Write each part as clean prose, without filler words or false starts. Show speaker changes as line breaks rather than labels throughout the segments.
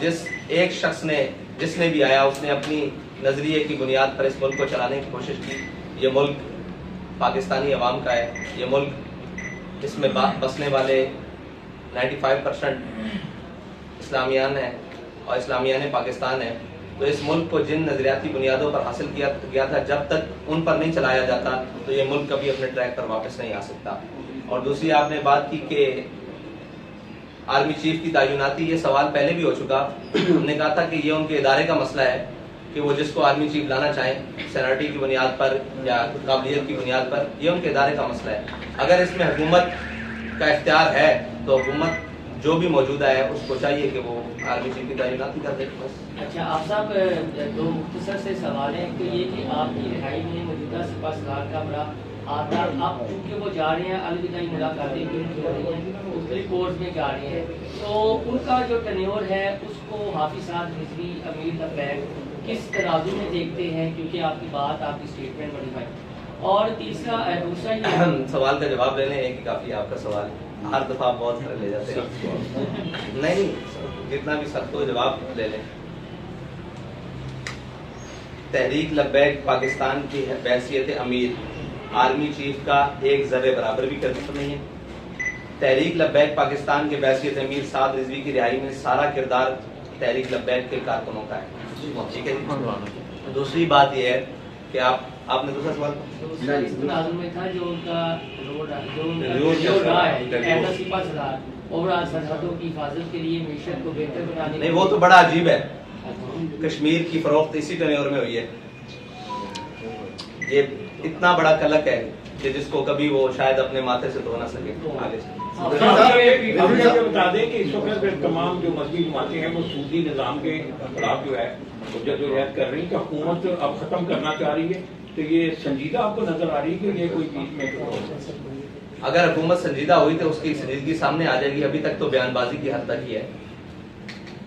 جس ایک شخص نے جس نے بھی آیا اس نے اپنی نظریے کی بنیاد پر اس ملک کو چلانے کی کوشش کی. یہ ملک پاکستانی عوام کا ہے. یہ ملک اس میں بسنے والے 95% اسلامیان ہیں اور اسلامیان پاکستان ہیں. تو اس ملک کو جن نظریاتی بنیادوں پر حاصل کیا گیا تھا جب تک ان پر نہیں چلایا جاتا تو یہ ملک کبھی اپنے ٹریک پر واپس نہیں آ سکتا. اور دوسری آپ نے بات کی کہ آرمی چیف کی تعیناتی, یہ سوال پہلے بھی ہو چکا. ہم نے کہا تھا کہ یہ ان کے ادارے کا مسئلہ ہے کہ وہ جس کو آرمی چیف لانا چاہیں سینرٹی کی بنیاد پر یا قابلیت کی بنیاد پر, یہ ان کے ادارے کا مسئلہ ہے. اگر اس میں حکومت کا اختیار ہے تو حکومت جو بھی موجودہ ہے اس کو چاہیے کہ وہ آرمی چیف کی تعیناتی کر دے. بس.
اچھا آپ صاحب, دو مختصر سے سوال ہیں. تو یہ کہ آپ کی رہائی میں موجودہ سپاہ سالار کا بڑا آتا, اب چونکہ وہ جا رہے ہیں الوداعی ملاقاتیں بھی ہو رہی ہیں, مختلف کورس میں جا رہے ہیں, تو ان کا جو ٹینیور ہے اس کو حافظ صاحب رضوی, امیر لبیک کس ترازو میں دیکھتے ہیں, کیونکہ آپ کی بات, آپ کی اسٹیٹمنٹ بڑی بھائی. اور دوسرا یہ
سوال کا جواب لے لیں, ایک ہی کافی آپ کا سوال, ہر دفعہ بہت سارے لے جاتے ہیں. نہیں, جتنا بھی سخت ہو جواب لے لیں. تحریک لبیک پاکستان کی بحیثیت امیر آرمی چیف کا ایک ذرے برابر بھی کردار نہیں ہے. تحریک لبیک پاکستان کے بحیثیت امیر سعد رضوی کی رہائی میں سارا کردار تحریک لبیک کے کارکنوں کا ہے. ٹھیک ہے جی. دوسری بات یہ ہے کہ آپ نے دوسرا سوال
میں تھا جو ان کا جو رہا ہے سپاہ سالار اوورآل سرحدوں کی حفاظت کے لیے معیشت کو بہتر بنانے.
نہیں, وہ تو بڑا عجیب ہے. کشمیر کی فروخت اسی ٹینیور میں ہوئی ہے. یہ اتنا بڑا کلک ہے کہ جس کو کبھی وہ شاید اپنے ماتھے سے دھو نہ سکے. آگے سے
بتا دیں کہ اس وقت تمام جو مذہبی جماعتیں ہیں وہ سودی نظام کے خلاف جو ہے جدوجہد کر رہی ہیں کہ حکومت اب ختم کرنا چاہ رہی ہے. تو یہ سنجیدہ آپ کو نظر آ رہی ہے کہ یہ کوئی چیز میں
اگر حکومت سنجیدہ ہوئی تو اس کی سنجیدگی سامنے آ جائے گی. ابھی تک تو بیان بازی کی حد تک ہی ہے.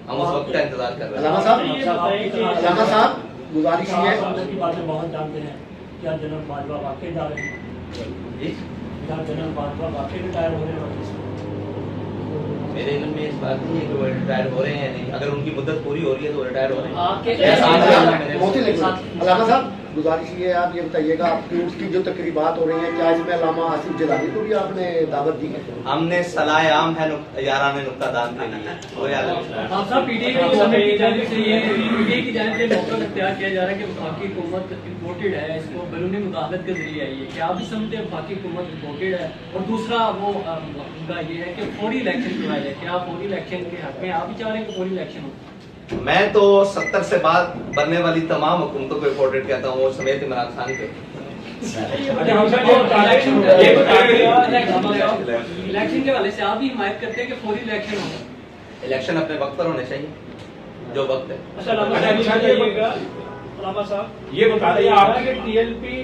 ہم اس وقت کا انتظار کر رہے ہیں.
علامہ صاحب گزارش ہے,
باتیں بہت جانتے ہیں, کیا جنرل باجوہ واقعی جا رہے ہیں؟ کیا جنرل باجوہ واقعی ریٹائر ہو رہے ہیں؟
میرے علم میں اس بات نہیں ہے کہ وہ ریٹائر ہو رہے ہیں. نہیں, اگر ان کی مدت پوری ہو رہی ہے تو وہ ریٹائر ہو رہے ہیں.
علامہ صاحب گزارش یہ ہے, آپ یہ بتائیے گا آپ کی اس کی جو تقریبات ہو رہی ہیں کیا اس میں علامہ آصف جیلانی کو بھی آپ نے دعوت دی ہے؟
ہم نے صلاح عام ہے یاران نکتہ دان کے لیے. وہ یاد
آپ صاحب پی ٹی آئی کی جانب سے یہ پی ٹی آئی کی جانب سے موقع اختیار کیا جا رہا ہے کہ وفاقی حکومت امپورٹڈ ہے, اس کو بیرونی مداخلت کے ذریعے آئی ہے. کیا آپ بھی سمجھتے ہیں وفاقی حکومت امپورٹڈ ہے؟ اور دوسرا وہ ان کا یہ ہے کہ فوری الیکشن کروایا جائے. کیا فوری الیکشن کے حق میں آپ بھی چاہ رہے ہیں کہ فوری الیکشن ہو؟
میں تو 70 سے بعد بننے والی تمام حکومتوں کو امپورٹڈ کہتا ہوں, وہ سمیت عمران خان کے.
الیکشن کے حوالے سے آپ بھی حمایت کرتے ہیں کہ فوری الیکشن ہو؟
الیکشن اپنے وقت پر ہونے چاہیے جو وقت ہے.
علامہ صاحب
یہ بتا دیں آپ
کہ ٹی ایل پی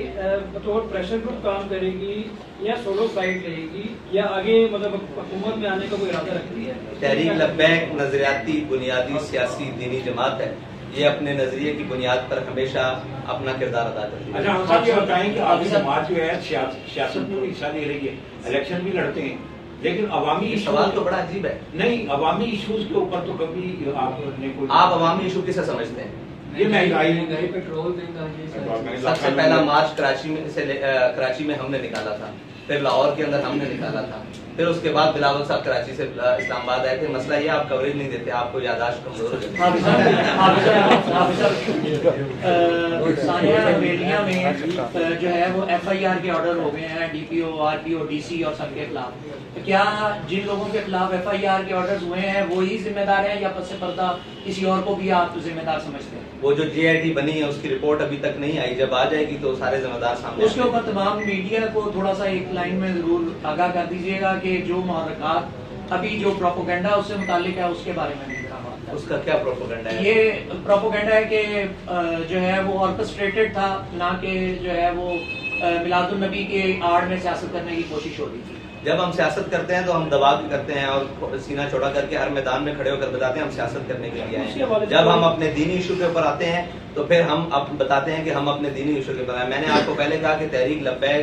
بطور پریشر گروپ کام کرے گی یا سولو فائٹ رہے گی یا آگے مطلب حکومت میں آنے کا کوئی ارادہ رکھتی ہے؟
تحریک لبیک نظریاتی بنیادی سیاسی دینی جماعت ہے. یہ اپنے نظریے کی بنیاد پر ہمیشہ اپنا کردار ادا کرتی ہے.
اچھا ہم صاحب یہ بتائیں کہ آپ کی جماعت جو ہے سیاست میں بھی حصہ لے رہی ہے, الیکشن بھی لڑتے ہیں, لیکن عوامی
سوال تو بڑا عجیب ہے.
نہیں, عوامی ایشوز کے اوپر تو کبھی
آپ عوامی ایشو کسے سمجھتے ہیں؟
یہ
مہنگائی پیٹرول
سب سے پہلا مارچ کراچی میں ہم نے نکالا تھا, پھر لاہور کے اندر ہم نے نکالا تھا, پھر اس کے بعد بلاول صاحب کراچی سے اسلام آباد آئے تھے. مسئلہ یہ آپ کوریج نہیں دیتے, آپ کو یادداشت کمزور ہو جاتی ہے.
سانحہ بیلیا میں جو ہے وہ ایف آئی آر کے آرڈر ہو گئے ہیں ڈی پی او, آر پی او, ڈی سی اور سب کے خلاف. کیا جن لوگوں کے خلاف ایف آئی آر کے آرڈر ہوئے ہیں وہی ذمہ دار ہیں یا پس پردہ کسی اور کو بھی آپ ذمہ دار سمجھتے ہیں؟
وہ جو جے آئی ٹی بنی ہے اس کی رپورٹ ابھی تک نہیں آئی, جب آ جائے گی تو سارے ذمہ دار سامنے.
اس کے اوپر تمام میڈیا کو تھوڑا سا ایک لائن میں ضرور آگاہ کر دیجیے گا کہ جو محرکات ابھی جو پروپیگنڈا اس سے متعلق ہے اس کے بارے میں.
اس کا کیا پروپیگنڈا ہے؟
یہ پروپیگنڈا ہے کہ جو ہے وہ آرکسٹریٹڈ تھا, نہ کہ جو ہے وہ میلاد النبی کے آڑ میں سیاست کرنے کی کوشش ہو رہی تھی.
جب ہم سیاست کرتے ہیں تو ہم دبا کے کرتے ہیں اور سینہ چوڑا کر کے ہر میدان میں کھڑے ہو کر بتاتے ہیں ہم سیاست کرنے کے لیے آئے ہیں. جب ہم اپنے دینی ایشو کے اوپر آتے ہیں تو پھر ہم بتاتے ہیں کہ ہم اپنے دینی ایشو کے اوپر آئے. میں نے آپ کو پہلے کہا کہ تحریک لبیک